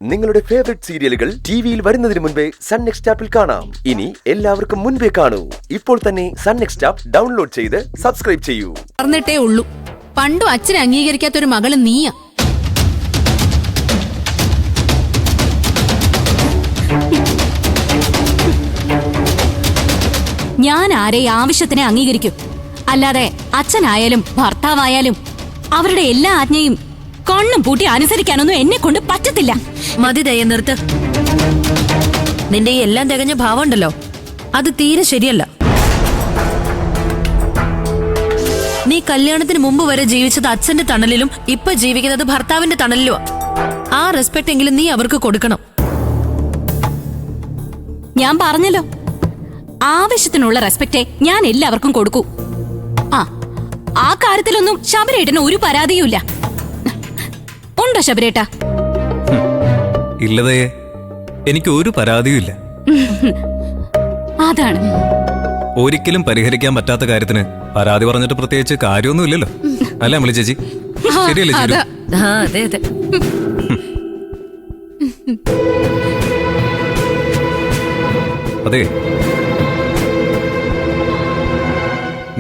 നിങ്ങളുടെ ഫേവറേറ്റ് സീരിയലുകൾ ടിവിയിൽ വരുന്നതിന് മുൻപേ സൺ നെക്സ്റ്റ് ആപ്പിൽ കാണാം. ഇനി എല്ലാവർക്കും മുൻപേ കാണൂ. ഇപ്പോൾ തന്നെ സൺ നെക്സ്റ്റ് ആപ്പ് ഡൗൺലോഡ് ചെയ്ത് സബ്സ്ക്രൈബ് ചെയ്യൂ. പറഞ്ഞിട്ടേ ഉള്ളൂ, പണ്ടും അച്ഛനെ അംഗീകരിക്കാത്തൊരു മകള് നീയാ. ഞാൻ ആരെ ആവശ്യത്തിനെ അംഗീകരിക്കും. അല്ലാതെ അച്ഛനായാലും ഭർത്താവായാലും അവരുടെ എല്ലാ ആജ്ഞയും കണ്ണും പൂട്ടി അനുസരിക്കാനൊന്നും എന്നെ കൊണ്ട് പറ്റത്തില്ല. മതി ദയ നിർത്ത്. നിന്റെ ഈ എല്ലാം തികഞ്ഞ ഭാവമുണ്ടല്ലോ, അത് തീരെ ശരിയല്ല. നീ കല്യാണത്തിന് മുമ്പ് വരെ ജീവിച്ചത് അച്ഛന്റെ തണലിലും ഇപ്പൊ ജീവിക്കുന്നത് ഭർത്താവിന്റെ തണലിലുമാ. ആ റെസ്പെക്ട് എങ്കിലും നീ അവർക്ക് കൊടുക്കണം. ഞാൻ പറഞ്ഞല്ലോ, ആവശ്യത്തിനുള്ള റെസ്പെക്റ്റേ ഞാൻ എല്ലാവർക്കും കൊടുക്കൂ. ആ കാര്യത്തിലൊന്നും ശബരേട്ടന് ഒരു പരാതിയുമില്ല. ഉണ്ടോ ശബരേട്ട? ഇല്ലതേ, എനിക്ക് ഒരു പരാതിയുമില്ല. അതാണ് ഒരിക്കലും പരിഹരിക്കാൻ പറ്റാത്ത കാര്യത്തിന് പരാതി പറഞ്ഞിട്ട് പ്രത്യേകിച്ച് കാര്യമൊന്നുമില്ലല്ലോ, അല്ലേ അമ്മളി ചേച്ചി? ശരിയല്ലേ ചേച്ചി? അതെ അതെ. അതെ,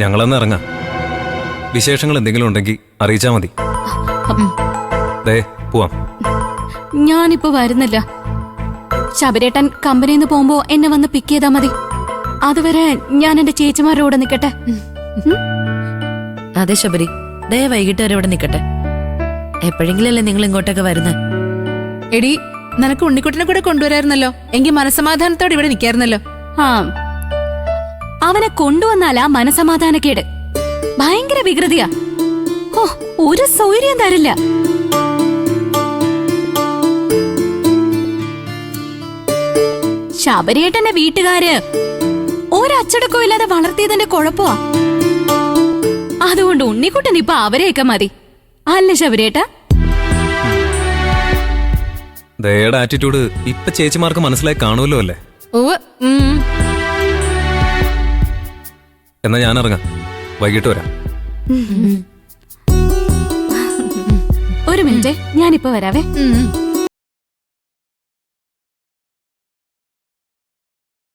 ഞങ്ങളെന്ന് ഇറങ്ങാം. വിശേഷങ്ങൾ എന്തെങ്കിലും ഉണ്ടെങ്കിൽ അറിയിച്ചാ മതി. ദേ പോവാം. ഞാനിപ്പോ വരുന്നില്ല. ശബരേട്ടൻ കമ്പനിന്ന് പോകുമ്പോ എന്നെ വന്ന് പിക്ക് ചെയ്താ മതി. അതുവരെ ഞാൻ എന്റെ ചേച്ചിമാരോട് നിക്കട്ടെ. അതെ ശബരി, ദയ വൈകിട്ട് വരെ ഇവിടെ നിക്കട്ടെ. എപ്പോഴെങ്കിലല്ലേ നിങ്ങൾ ഇങ്ങോട്ടൊക്കെ വരുന്നത്? എടി, നിനക്ക് ഉണ്ണിക്കുട്ടനെ കൂടെ കൊണ്ടുവരായിരുന്നല്ലോ. എങ്കിൽ മനസമാധാനത്തോടെ ഇവിടെ നിൽക്കായിരുന്നല്ലോ. അവനെ കൊണ്ടുവന്നാലാ മനസമാധാനക്കേട്. ഭയങ്കര വികൃതിയാ. ഒരു സൗകര്യം തരില്ല. ശബരിയേട്ടന്റെ വീട്ടുകാര് ഒരച്ചടക്കവും ഇല്ലാതെ വളർത്തിയതിന്റെ കുഴപ്പമാ. അതുകൊണ്ട് ഉണ്ണിക്കുട്ടൻ ഇപ്പൊ അവരെയൊക്കെ മതി, അല്ല ശബരിയേട്ട? ദയയുടെ ആറ്റിറ്റ്യൂഡ് ഇപ്പൊ ചേച്ചിമാർക്ക് മനസ്സിലായി കാണുമല്ലോ അല്ലേ? എന്നാ ഞാൻ ഇറങ്ങാം, വൈകിട്ട് വരാം. ഒരു മിനിറ്റ്, ഞാനിപ്പോ വരാവേ.